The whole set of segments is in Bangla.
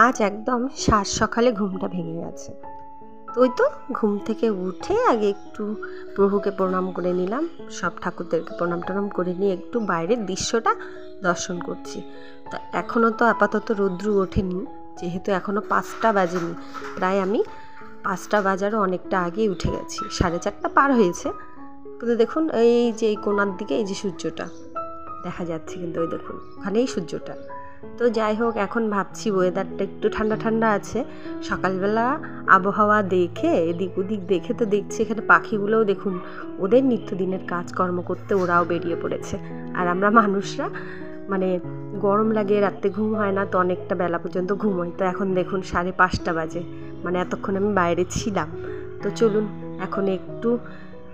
আজ একদম সাত সকালে ঘুমটা ভেঙে গেছে। তো ওই তো ঘুম থেকে উঠে আগে একটু প্রভুকে প্রণাম করে নিলাম, সব ঠাকুরদেরকে প্রণাম টনাম করে নিয়ে একটু বাইরের দৃশ্যটা দর্শন করছি। তা এখনও তো আপাতত রৌদ্র ওঠেনি, যেহেতু এখনও 5টা বাজেনি। প্রায় আমি 5টা বাজারও অনেকটা আগেই উঠে গেছি, 4:30 পার হয়েছে। কিন্তু দেখুন এই যে এই কোণার দিকে এই যে সূর্যটা দেখা যাচ্ছে, কিন্তু ওই দেখুন ওখানেই সূর্যটা। তো যাই হোক, এখন ভাবছি ওয়েদারটা একটু ঠান্ডা ঠান্ডা আছে। সকালবেলা আবহাওয়া দেখে এদিক ওদিক দেখে তো দেখছি এখানে পাখিগুলোও দেখুন ওদের নিত্যদিনের কাজকর্ম করতে ওরাও বেরিয়ে পড়েছে। আর আমরা মানুষরা মানে গরম লাগে, রাত্রে ঘুম হয় না, তো অনেকটা বেলা পর্যন্ত ঘুমোই। তো এখন দেখুন 5:30 বাজে, মানে এতক্ষণ আমি বাইরে ছিলাম। তো চলুন এখন একটু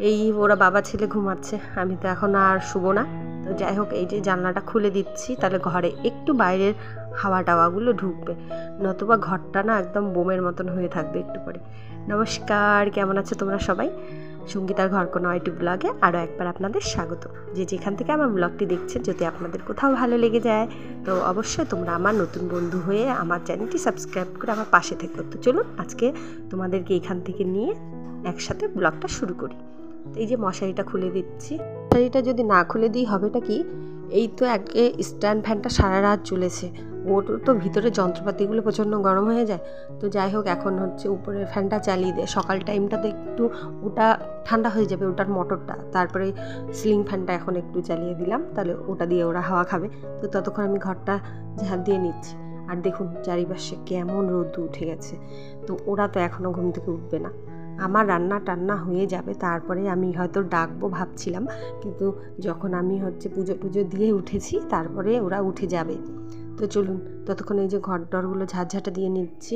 এই ওরা বাবা ছেলে ঘুমাচ্ছে, আমি তো এখন আর শুবো না। তো যাই হোক, এই যে জানলাটা খুলে দিচ্ছি, তাহলে ঘরে একটু বাইরের হাওয়া টাওয়াগুলো ঢুকবে, নতুবা ঘরটা না একদম বোমের মতন হয়ে থাকবে একটু পরে। নমস্কার, কেমন আছো তোমরা সবাই? সঙ্গীতার ঘরকোনা ইউটিউব ব্লগে আরও একবার আপনাদের স্বাগত। যে যেখান থেকে আমার ব্লগটি দেখছেন, যদি আপনাদের কোথাও ভালো লেগে যায় তো অবশ্যই তোমরা আমার নতুন বন্ধু হয়ে আমার চ্যানেলটি সাবস্ক্রাইব করে আমার পাশে থেকো। তো চলুন আজকে তোমাদেরকে এখান থেকে নিয়ে একসাথে ব্লগটা শুরু করি। এই যে মশারিটা খুলে দিচ্ছি, মশারিটা যদি না খুলে দিই হবেটা কি, এই তো আগে স্ট্যান্ড ফ্যানটা সারা রাত চলেছে, ওর তো ভিতরে যন্ত্রপাতিগুলো প্রচণ্ড গরম হয়ে যায়। তো যাই হোক, এখন হচ্ছে উপরের ফ্যানটা চালিয়ে দেয়, সকাল টাইমটাতে একটু ওটা ঠান্ডা হয়ে যাবে, ওটার মোটরটা। তারপরে সিলিং ফ্যানটা এখন একটু চালিয়ে দিলাম, তাহলে ওটা দিয়ে ওরা হাওয়া খাবে। তো ততক্ষণ আমি ঘরটা ঝাড় দিয়ে নিচ্ছি। আর দেখুন চারিপাশে কেমন রোদ উঠে গেছে। তো ওরা তো এখনও ঘুম থেকে উঠবে না, আমার রান্না টান্না হয়ে যাবে, তারপরে আমি হয়তো ডাকবো ভাবছিলাম। কিন্তু যখন আমি হচ্ছে পুজো টুজো দিয়ে উঠেছি, তারপরে ওরা উঠে যাবে। তো চলুন ততক্ষণ এই যে ঘর টরগুলো ঝাঁঝাটা দিয়ে নিচ্ছি।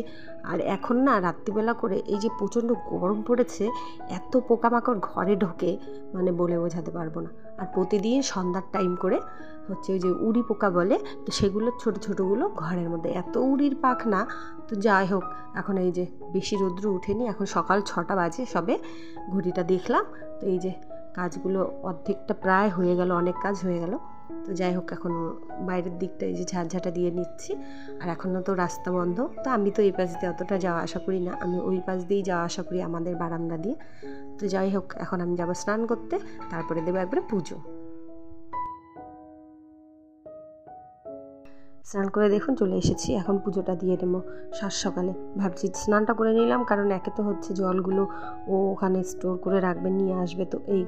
আর এখন না রাত্রিবেলা করে এই যে প্রচণ্ড গরম পড়েছে, এত পোকামাকড় ঘরে ঢোকে মানে বলে বোঝাতে পারবো না। আর প্রতিদিন সন্ধ্যার টাইম করে হচ্ছে ওই যে উড়ি পোকা বলে, তো সেগুলো ছোটো ছোটোগুলো ঘরের মধ্যে, এত উড়ির পাখ না। তো যাই হোক, এখন এই যে বেশি রৌদ্র উঠেনি, এখন সকাল 6টা বাজে সবে, ঘড়িটা দেখলাম। তো এই যে কাজগুলো অর্ধেকটা প্রায় হয়ে গেল, অনেক কাজ হয়ে গেল। তো যাই হোক, এখন বাইরের দিকটা এই যে ঝাঁঝাটা দিয়ে নিচ্ছি। আর এখনও তো রাস্তা বন্ধ, তো আমি তো এই পাশ দিয়ে অতটা যাওয়া আসা করি না, আমি ওই পাশ দিয়েই যাওয়া আসা করি আমাদের বারান্দা দিয়ে। তো যাই হোক, এখন আমি যাবো স্নান করতে, তারপরে দেবো একবারে পুজো। স্নান করে দেখুন চলে এসেছি, এখন পুজোটা দিয়ে দেবো সাত সকালে। ভাবছি স্নানটা করে নিলাম, কারণ একে তো হচ্ছে জলগুলো ও ওখানে স্টোর করে রাখবে, নিয়ে আসবে। তো এই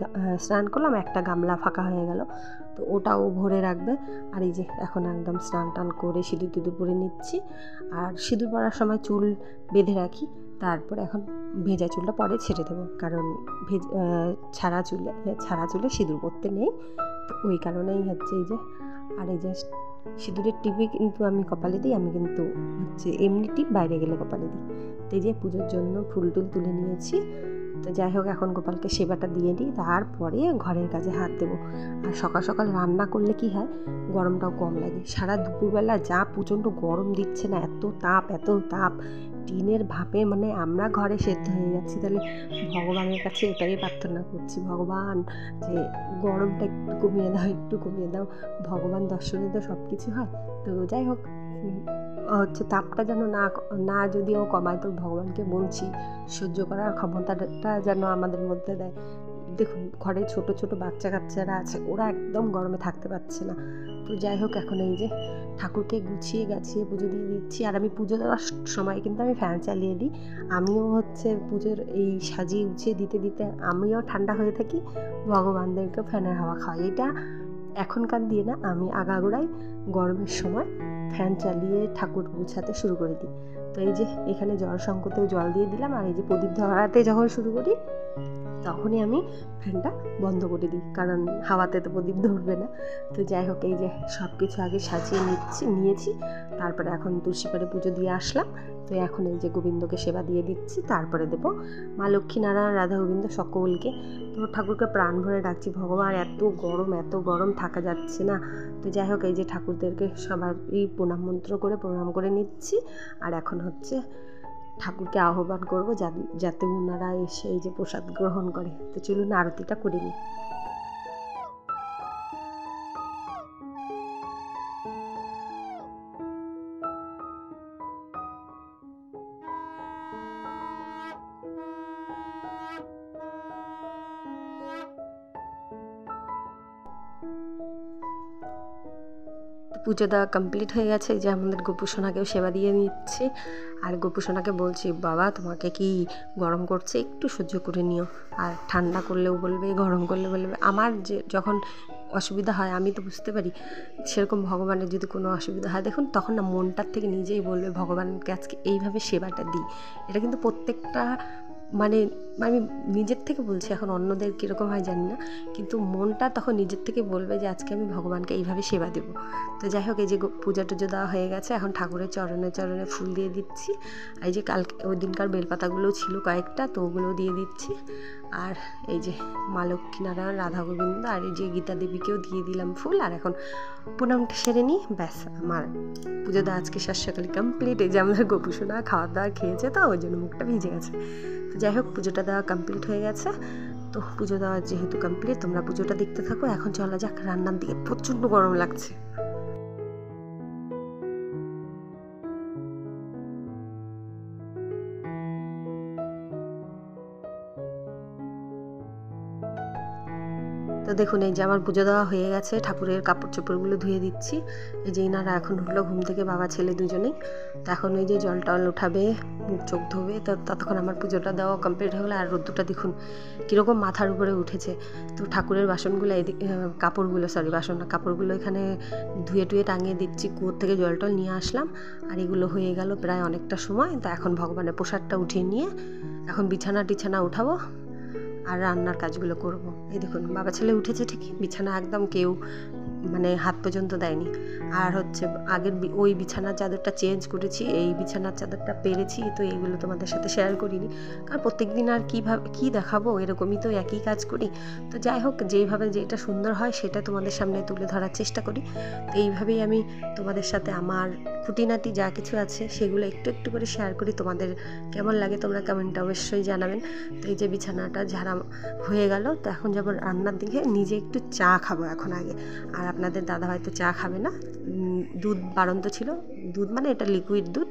স্নান করলাম, একটা গামলা ফাঁকা হয়ে গেল, তো ওটাও ভরে রাখবে। আর এই যে এখন একদম স্নান টান করে সিঁদুর টিঁদুর পরে নিচ্ছি। আর সিঁদুর পরার সময় চুল বেঁধে রাখি, তারপর এখন ভেজা চুলটা পরে ছেড়ে দেবো, কারণ ছাড়া চুলে সিঁদুর পরতে নেই। তো ওই কারণেই হচ্ছে এই যে, আর এই যে সিঁদুরের টিপই কিন্তু আমি কপালে দিই, আমি কিন্তু হচ্ছে এমনি টিপ বাইরে গেলে কপালে দিই। তো এই যে পুজোর জন্য ফুল টুল তুলে নিয়েছি। তো যাই হোক, এখন গোপালকে সেবাটা দিয়ে দিই, তারপরে ঘরের কাজে হাত দেবো। আর সকাল সকাল রান্না করলে কি হয়, গরমটাও কম লাগে। সারা দুপুরবেলা যা প্রচণ্ড গরম দিচ্ছে না, এত তাপ, টিনের ভাপে মানে আমরা ঘরে সেদ্ধ হয়ে যাচ্ছি। তাহলে ভগবানের কাছে এটাই প্রার্থনা করছি, ভগবান যে গরমটা একটু কমিয়ে দাও। ভগবান দর্শনে তো সব কিছু হয়। তো যাই হোক, হচ্ছে তাপটা যেন না যদিও কমায়, তো ভগবানকে বলছি সহ্য করার ক্ষমতাটা যেন আমাদের মধ্যে দেয়। দেখুন ঘরে ছোট ছোট বাচ্চা কাচ্চারা আছে, ওরা একদম গরমে থাকতে পারছে না। তো যাই হোক, এখন এই যে ঠাকুরকে গুছিয়ে গাছিয়ে পুজো দিয়ে দিচ্ছি। আর আমি পুজো দেওয়ার সময় কিন্তু আমি ফ্যান চালিয়ে দিই। আমিও হচ্ছে পুজোর এই সাজিয়ে গুছিয়ে দিতে দিতে আমিও ঠান্ডা হয়ে থাকি, ভগবানদেরকেও ফ্যানের হাওয়া খাওয়াই। এটা এখনকার দিয়ে না, আমি আগাগোড়াই গরমের সময় ফ্যান চালিয়ে ঠাকুর গুছাতে শুরু করে দিই। তো এই যে এখানে জল সংকটেও জল দিয়ে দিলাম। আর এই যে প্রদীপ ধরাতে যখন শুরু করি, তখনই আমি ফ্যানটা বন্ধ করে দিই, কারণ হাওয়াতে তো প্রদীপ ধরবে না। তো যাই হোক, এই যে সব কিছু আগে সাজিয়ে নিয়েছি। তারপরে এখন তুলসী পাড়ে পুজো দিয়ে আসলাম। তো এখন এই যে গোবিন্দকে সেবা দিয়ে দিচ্ছি, তারপরে দেবো মা লক্ষ্মী নারায়ণ রাধা গোবিন্দ সকলকে। তো ঠাকুরকে প্রাণ ভরে ডাকছি, ভগবান এত গরম থাকা যাচ্ছে না। তো যাই হোক, এই যে ঠাকুরদেরকে সবারই প্রণাম করে নিচ্ছি। আর এখন হচ্ছে ঠাকুরকে আহ্বান করব যাতে ওনারা এসে এই যে প্রসাদ গ্রহণ করে। তো চলুন আরতিটা করে নিই। পুজো দেওয়া কমপ্লিট হয়ে গেছে, যে আমাদের গোপুসোনাকেও সেবা দিয়ে নিচ্ছি। আর গোপুসোনাকে বলছি, বাবা তোমাকে কি গরম করছে, একটু সহ্য করে নিও, আর ঠান্ডা করলেও বলবে, গরম করলে বলবে। আমার যে যখন অসুবিধা হয় আমি তো বুঝতে পারি, সেরকম ভগবানের যদি কোনো অসুবিধা হয় দেখুন, তখন না মনটার থেকে নিজেই বলবে ভগবানকে আজকে এইভাবে সেবাটা দিই। এটা কিন্তু প্রত্যেকটা মানে আমি নিজের থেকে বলছি, এখন অন্যদের কীরকম হয় জানি না, কিন্তু মনটা তখন নিজের থেকে বলবে যে আজকে আমি ভগবানকে এইভাবে সেবা দেব। তো যাই হোক, এই যে পূজা টুজো দেওয়া হয়ে গেছে, এখন ঠাকুরের চরণে চরণে ফুল দিয়ে দিচ্ছি। আর এই যে কালকে ওই দিনকার বেলপাতাগুলোও ছিল কয়েকটা, তো ওগুলোও দিয়ে দিচ্ছি। আর এই যে মা লক্ষ্মীনারায়ণ, রাধা গোবিন্দ আর এই যে গীতা দেবীকেও দিয়ে দিলাম ফুল। আর এখন প্রণামটা সেরে নিই, ব্যাস আমার পুজো দেওয়া আজকে সকালে কমপ্লিট। এই যে আমাদের গোপুসোনা খাওয়া দাওয়া খেয়েছে, তো ওই জন্য মুখটা ভিজে গেছে। তো যাই হোক, পুজোটা দেওয়া কমপ্লিট হয়ে গেছে। তো পুজো দেওয়া যেহেতু কমপ্লিট, তোমরা পুজোটা দেখতে থাকো। এখন চলা যাক রান্নার দিকে, প্রচণ্ড গরম লাগছে। তো দেখুন, এই যে আমার পুজো দেওয়া হয়ে গেছে, ঠাকুরের কাপড় চোপড়গুলো ধুয়ে দিচ্ছি। এই যে ইনারা এখন উঠলো ঘুম থেকে, বাবা ছেলে দুজনেই। তো এখন ওই যে জল টল উঠাবে, মুখ চোখ ধোবে, তো ততক্ষণ আমার পুজোটা দেওয়া কমপ্লিট হয়ে গেলো। আর রোদ্দুরটা দেখুন কীরকম মাথার উপরে উঠেছে। তো ঠাকুরের বাসনগুলো কাপড়গুলো, বাসন না, কাপড়গুলো এখানে ধুয়ে টুয়ে টাঙিয়ে দিচ্ছি। কুয়োর থেকে জল টল নিয়ে আসলাম, আর এগুলো হয়ে গেল প্রায় অনেকটা সময়। তো এখন ভগবানের প্রসাদটা উঠিয়ে নিয়ে এখন বিছানা উঠাবো আর রান্নার কাজগুলো করব। এই দেখুন, বাবা ছেলে উঠেছে ঠিকই, বিছানা একদম কেউ মানে হাত পর্যন্ত দেয়নি। আর হচ্ছে আগের ওই বিছানার চাদরটা চেঞ্জ করেছি, এই বিছানার চাদরটা পেরেছি। তো এইগুলো তোমাদের সাথে শেয়ার করিনি, কারণ প্রত্যেক দিন আর কী দেখাবো, এরকমই তো একই কাজ করি। তো যাই হোক, যেইভাবে যেটা সুন্দর হয় সেটা তোমাদের সামনে তুলে ধরার চেষ্টা করি। তো এইভাবেই আমি তোমাদের সাথে আমার খুঁটিনাটি যা কিছু আছে সেগুলো একটু একটু করে শেয়ার করি। তোমাদের কেমন লাগে তোমরা কমেন্টে অবশ্যই জানাবেন। তো এই যে বিছানাটা ঝাড়া হয়ে গেল, তো এখন যাব রান্নার দিকে। নিজে একটু চা খাবো এখন আগে। আর আপনাদের দাদা হয়তো চা খাবে না, দুধ বাড়ন্ত ছিল, দুধ মানে এটা লিকুইড দুধ,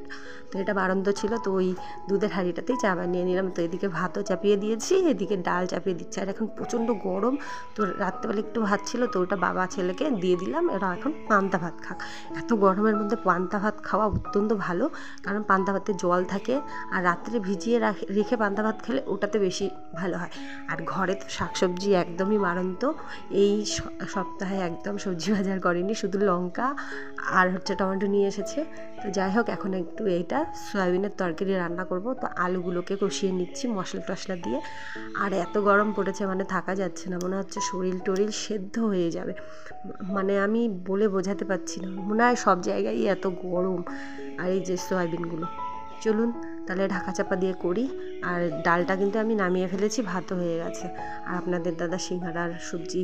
তো এটা বাড়ন্ত ছিল। তো ওই দুধের হাঁড়িটাতেই চা বানিয়ে নিলাম। তো এদিকে ভাতও চাপিয়ে দিয়েছি, এদিকে ডাল চাপিয়ে দিচ্ছি। আর এখন প্রচণ্ড গরম, তো রাত্রেবেলা একটু ভাত ছিল, তো ওটা বাবা ছেলেকে দিয়ে দিলাম, এরা এখন পান্তা ভাত খাক। এত গরমের মধ্যে পান্তা ভাত খাওয়া অত্যন্ত ভালো, কারণ পান্তা ভাতে জল থাকে, আর রাত্রে ভিজিয়ে রেখে পান্তা ভাত খেলে ওটাতে বেশি ভালো হয়। আর ঘরে তো শাকসবজি একদমই বাড়ন্ত, এই সপ্তাহে একদম সবজি বাজার করেনি, শুধু লঙ্কা আর হচ্ছে টমেটো নিয়ে এসেছে। তো যাই হোক, এখন একটু এইটা সয়াবিনের তরকারি রান্না করব। তো আলুগুলোকে কষিয়ে নিচ্ছি মশলা টশলা দিয়ে। আর এত গরম পড়েছে, মানে থাকা যাচ্ছে না, মনে হচ্ছে শরীর টরিল সেদ্ধ হয়ে যাবে, মানে আমি বলে বোঝাতে পারছি না, মনে হয় সব জায়গায় এত গরম। আর এই যে সয়াবিনগুলো, চলুন তাহলে ঢাকা চাপা দিয়ে করি। আর ডালটা কিন্তু আমি নামিয়ে ফেলেছি, ভাতও হয়ে গেছে। আর আপনাদের দাদা সিঙ্গারার সবজি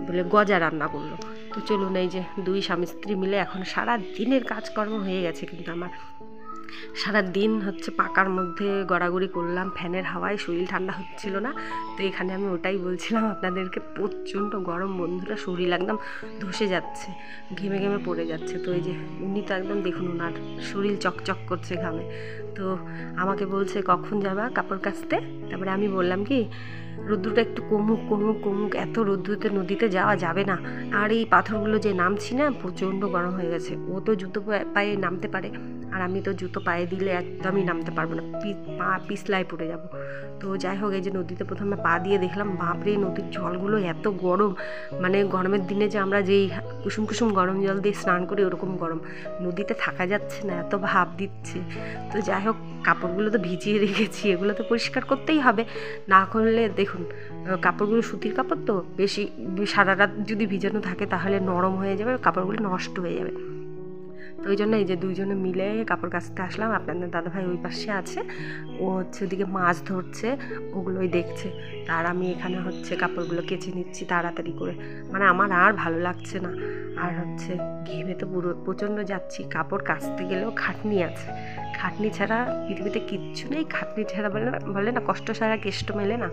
বলে গজা রান্না করলো। তো চলুন, এই যে দুই স্বামী স্ত্রী মিলে এখন সারা দিনের কাজকর্ম হয়ে গেছে। কিন্তু আমার সারা দিন হচ্ছে পাকার মধ্যে গড়াগড়ি করলাম, ফ্যানের হাওয়ায় শরীর ঠান্ডা হচ্ছিল না। তো এখানে আমি ওটাই বলছিলাম আপনাদেরকে, প্রচণ্ড গরম বন্ধুরা, শরীর একদম ধসে যাচ্ছে, ঘেমে ঘেমে পড়ে যাচ্ছে। তো এই যে উনি তো একদম দেখুন, ওনার শরীর চকচক করছে ঘামে। তো আমাকে বলছে কখন যাবা কাপড় কাচতে। তারপরে আমি বললাম কি, রোদ্দুরটা একটু কমুক, এত রোদ্দুরতে নদীতে যাওয়া যাবে না। আর এই পাথরগুলো যে নামছি না, প্রচণ্ড গরম হয়ে গেছে। ও তো জুতো পায়ে নামতে পারে, আর আমি তো জুতো পায়ে দিলে একদমই নামতে পারবো না, পা পিছলায় পড়ে যাব। তো যাই হোক, এই যে নদীতে প্রথমে পা দিয়ে দেখলাম, বাপরে নদীর জলগুলো এত গরম, মানে গরমের দিনে যে আমরা যেই কুসুম কুসুম গরম জল দিয়ে স্নান করি ওরকম গরম, নদীতে থাকা যাচ্ছে না, এত ভাপ দিচ্ছে। তো যাই হোক, কাপড়গুলো তো ভিজিয়ে রেখেছি, এগুলো তো পরিষ্কার করতেই হবে, না করলে দেখুন কাপড়গুলো সুতির কাপড় তো বেশি সারা রাত যদি ভিজানো থাকে তাহলে নরম হয়ে যাবে, কাপড়গুলো নষ্ট হয়ে যাবে। তো ওই জন্য এই যে দুইজনে মিলে কাপড় কাচতে আসলাম। আপনাদের দাদাভাই ওই পাশে আছে, ও হচ্ছে ওদিকে মাছ ধরছে, ওগুলোই দেখছে। তার আমি এখানে হচ্ছে কাপড়গুলো কেচে নিচ্ছি তাড়াতাড়ি করে, মানে আমার আর ভালো লাগছে না। আর হচ্ছে ঘেমে তো পুরো প্রচণ্ড যাচ্ছি, কাপড় কাচতে গেলেও খাটনি আছে, খাটনি ছাড়া পৃথিবীতে কিচ্ছু নেই, খাটনি ছাড়া বলে না কষ্ট ছাড়া কেষ্ট মেলে না।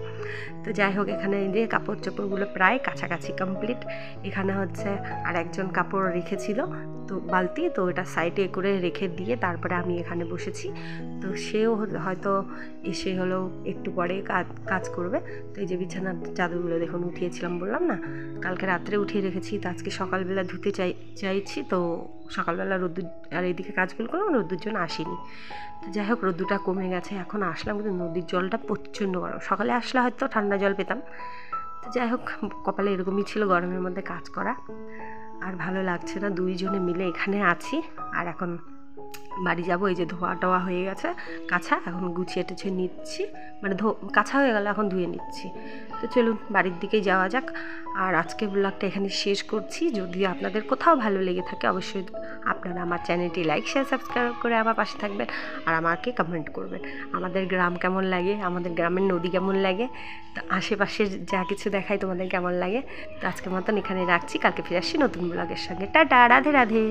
তো যাই হোক, এখানে দিয়ে কাপড় চোপড়গুলো প্রায় কাছাকাছি কমপ্লিট। এখানে হচ্ছে আর একজন কাপড় রেখেছিল তো বালতি, তো এটা সাইডে করে রেখে দিয়ে তারপরে আমি এখানে বসেছি। তো সেও হয়তো এসে হলো একটু পরে কাজ করবে। তো এই যে বিছানার চাদরগুলো দেখুন উঠিয়েছিলাম, বললাম না কালকে রাত্রে উঠিয়ে রেখেছি, তো আজকে সকালবেলা ধুতে চাইছি। তো সকালবেলা রোদ্দুর আর এইদিকে কাজগুলো করলাম, রোদ্দুর জন্য আসিনি। তো যাই হোক, রোদ্দুরটা কমে গেছে, এখন আসলাম কিন্তু নদীর জলটা প্রচণ্ড গরম। সকালে আসলে হয়তো ঠান্ডা জল পেতাম। তো যাই হোক, কপালে এরকমই ছিল গরমের মধ্যে কাজ করা, আর ভালো লাগছে না। দুইজনে মিলে এখানে আছি। আর এখন বাড়ি যাব। এই যে ধোয়া টোয়া হয়ে গেছে, কাছা, এখন গুছিয়ে টুছিয়ে নিচ্ছি, মানে কাছা হয়ে গেলে এখন ধুয়ে নিচ্ছি। তো চলুন বাড়ির দিকেই যাওয়া যাক। আর আজকে ব্লগটা এখানে শেষ করছি। যদি আপনাদের কোথাও ভালো লেগে থাকে অবশ্যই আপনারা আমার চ্যানেলটি লাইক শেয়ার সাবস্ক্রাইব করে আমার পাশে থাকবেন, আর আমাকে কমেন্ট করবেন আমাদের গ্রাম কেমন লাগে, আমাদের গ্রামের নদী কেমন লাগে, তো আশেপাশের যা কিছু দেখাই তোমাদের কেমন লাগে। তো আজকের মতন এখানে রাখছি, কালকে ফিরে আসছি নতুন ব্লগের সঙ্গে। টাটা, রাধে রাধে।